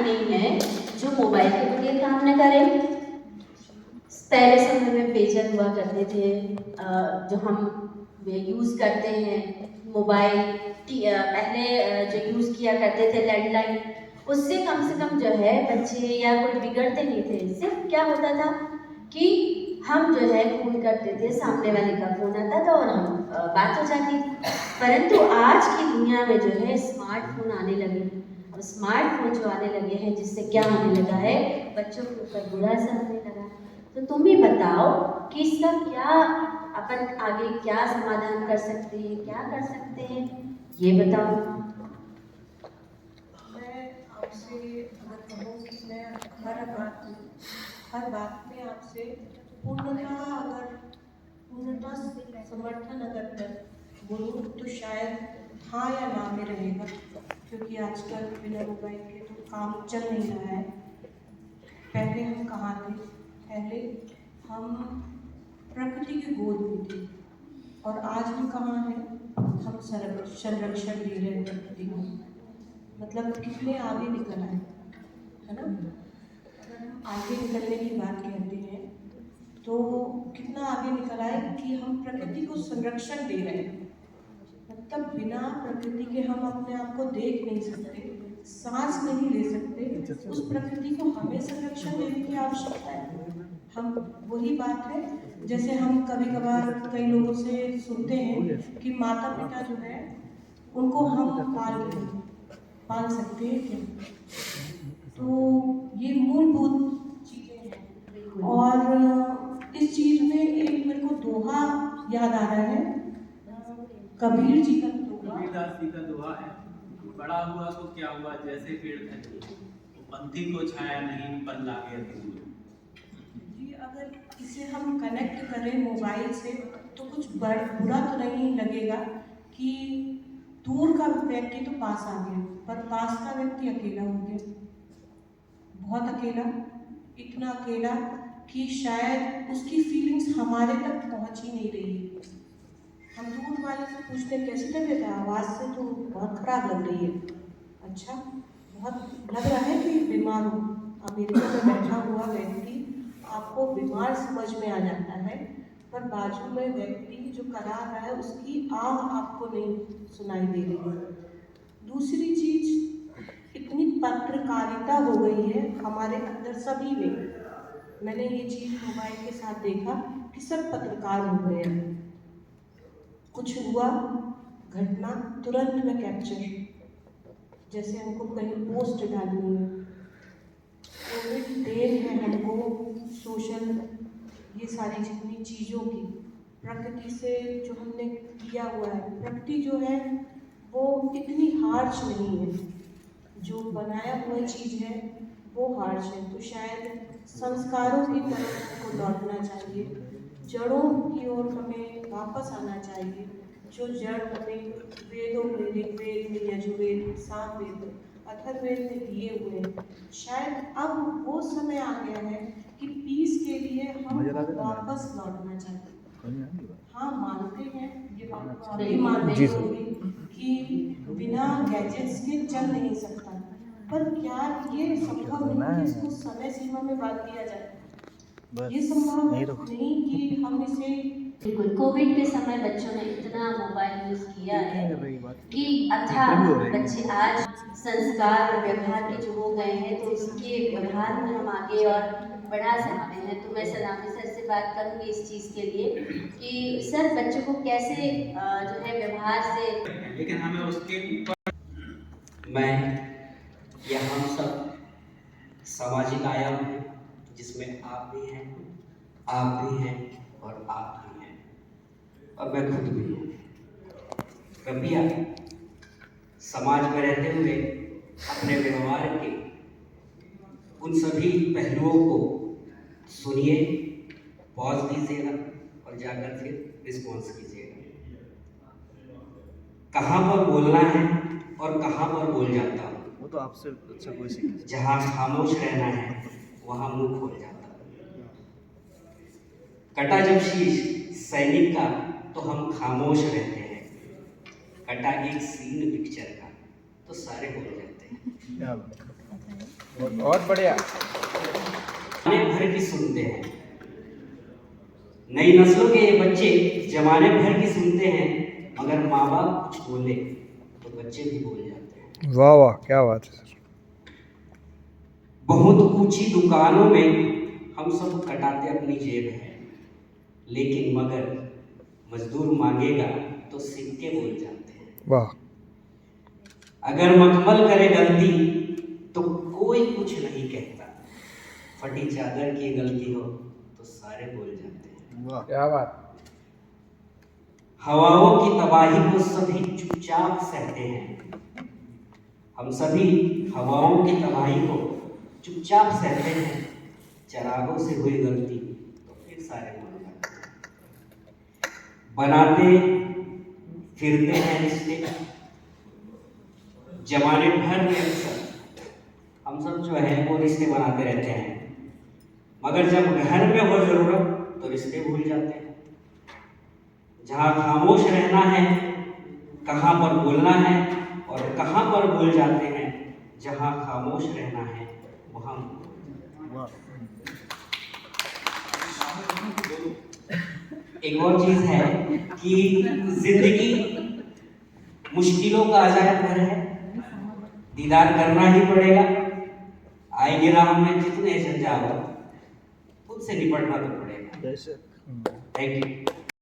नहीं है जो मोबाइल के बगैर काम न करें। पहले समय में पेजर हुआ करते थे, जो हम यूज़ करते हैं मोबाइल, पहले जो यूज़ किया करते थे लैंडलाइन, उससे कम से कम जो है बच्चे या कोई बिगड़ते नहीं थे। सिर्फ क्या होता था कि हम जो है फ़ोन करते थे, सामने वाले का फ़ोन आता था और हम बात हो जाती थी। परंतु आज की दुनिया में जो है स्मार्टफ़ोन आने लगे। अब स्मार्टफ़ोन जो आने लगे हैं, जिससे क्या होने लगा है, बच्चों के ऊपर बुरा असर होने लगा। तो तुम भी बताओ कि इसका क्या अपन आगे क्या समाधान कर सकते हैं, क्या कर सकते हैं, ये बताओ। मैं आपसे अगर कहूँ कि मैं हर बात में आपसे पूर्णतः समर्थन अगर मैं बोलूँ तो शायद हाँ या ना में रहेगा, क्योंकि आजकल बिना मोबाइल के तो काम चल नहीं रहा है। पहले हम कहाँ थे? पहले हम प्रकृति के गोद में थे, और आज हम कहाँ हैं? हम संरक्षण दे रहे हैं प्रकृति को। मतलब कितने आगे निकल आए, है ना? अगर हम आगे निकलने की बात कहते हैं तो कितना आगे निकल आए कि हम प्रकृति को संरक्षण दे रहे हैं। मतलब बिना प्रकृति के हम अपने आप को देख नहीं सकते, सांस नहीं ले सकते। उस प्रकृति को हमें संरक्षण देने की आवश्यकता है। हम वही बात है, जैसे हम कभी कभार कई लोगों से सुनते हैं कि माता पिता जो है उनको हम पाल सकते हैं क्या? तो ये मूलभूत चीजें हैं। और इस चीज में एक मेरे को दोहा याद आ रहा है, कबीर जी का दोहा। कबीरदास जी का दोहा है, बड़ा हुआ तो क्या हुआ जैसे पेड़ धरे, तो पंथी को छाया नहीं पल लागे दूर। जी, अगर इसे हम कनेक्ट करें मोबाइल से तो कुछ बुरा तो नहीं लगेगा कि दूर का व्यक्ति तो पास आ गया, पर पास का व्यक्ति अकेला हो गया, बहुत अकेला, इतना अकेला कि शायद उसकी फीलिंग्स हमारे तक पहुंच ही नहीं रही है। हम दूर वाले से पूछते कैसे तबीयत है, आवाज़ से तो बहुत खराब लग रही है। अच्छा, बहुत लग रहा है कि बीमार हो। अमेरिका में बैठा हुआ व्यक्ति आपको बीमार समझ में आ जाता है, पर बाजू में व्यक्ति जो करा रहा है उसकी आह आपको नहीं सुनाई दे रही है। दूसरी चीज, इतनी पत्रकारिता हो गई है हमारे अंदर सभी में। मैंने ये चीज मोबाइल के साथ देखा कि सब पत्रकार हो गए हैं। कुछ हुआ घटना तुरंत में कैप्चर, जैसे हमको कहीं पोस्ट डालनी है। कोविड देन है हमको सोशल, ये सारी जितनी चीज़ों की प्रकृति से जो हमने किया हुआ है, प्रकृति जो है वो इतनी हार्श नहीं है, जो बनाया हुआ चीज़ है वो हार्श है। तो शायद संस्कारों की तरफ हमको लौटना चाहिए, जड़ों की ओर हमें वापस आना चाहिए। जो जड़ हमें वेदों में, ऋग्वेद में, यजुर्वेद, सामवेद, अथर्ववेद में दिए हुए हैं, शायद अब वो समय आ गया है कि पीस के लिए हम वापस लौटना चाहिए। हाँ, मानते हैं, ये बात तो आप भी मानते होंगे कि बिना गैजेट्स के चल नहीं सकता, पर क्या ये संभव नहीं कि इसको समय सीमा में बांध दिया जाए? ये संभव नहीं कि हम इसे बिल्कुल, कोविड के समय बच्चों ने इतना मोबाइल यूज़ किया है कि अथाह बच्चे आज संस्कार और व्यवहार के जो हो गए हैं, तो उसके व्यवहार में हम आगे और बढ़ा सकते हैं। तो मैं सलामी सर से बात करूँगी इस चीज़ के लिए कि सर बच्चों को कैसे जो है व्यवहार से, लेकिन हमें उसके ऊपर मैं या हम सब सामाजिक आयाम है, जिसमें आप भी हैं, आप भी हैं और आप भी हैं, और मैं खुद भी हूँ। कृपया समाज में रहते हुए अपने व्यवहार के उन सभी पहलुओं को सुनिए, पॉज दीजिएगा और जाकर फिर रिस्पॉन्स कीजिएगा। कहाँ पर बोलना है और कहाँ पर बोल जाता हूँ, वो तो आपसे अच्छा कोई सीख। जहाँ खामोश रहना है वहाँ मुंह खोल जाता हूँ। कटा जब शीश सैनिक का तो हम खामोश रहते हैं, कटा एक सीन पिक्चर का तो सारे बोल जाते हैं। बहुत बढ़िया। जमाने भर की सुनते हैं, नई नस्लों के ये बच्चे जमाने भर की सुनते हैं, मगर माँ बाप कुछ बोले तो बच्चे भी बोल जाते हैं। वाह वाह, क्या बात है सर। बहुत ऊंची दुकानों में हम सब कटाते अपनी जेब है, लेकिन मगर मजदूर मांगेगा तो सिक्के बोल जाते हैं। वाह। अगर मखमल करे गलती तो कोई कुछ नहीं कहता, फटी चादर की गलती हो तो सारे बोल जाते हैं। वाह, क्या बात। हवाओं की तबाही को सभी चुपचाप सहते हैं, हम सभी हवाओं की तबाही को चुपचाप सहते हैं, चरागों से हुई गलती तो फिर सारे मान जाते हैं। बनाते फिरते हैं रिश्ते जमाने भर में, अक्सर हम सब जो है वो रिश्ते बनाते रहते हैं, मगर जब घर में हो जरूरत तो रिश्ते भूल जाते हैं। जहाँ खामोश रहना है, कहाँ पर बोलना है, और कहाँ पर बोल जाते हैं। जहाँ खामोश रहना है वहाँ एक और चीज है कि जिंदगी मुश्किलों का अजायब घर है, दीदार करना ही पड़ेगा। आएगी राह में जितने झंझावात, खुद से निपटना तो पड़ेगा। Thank you.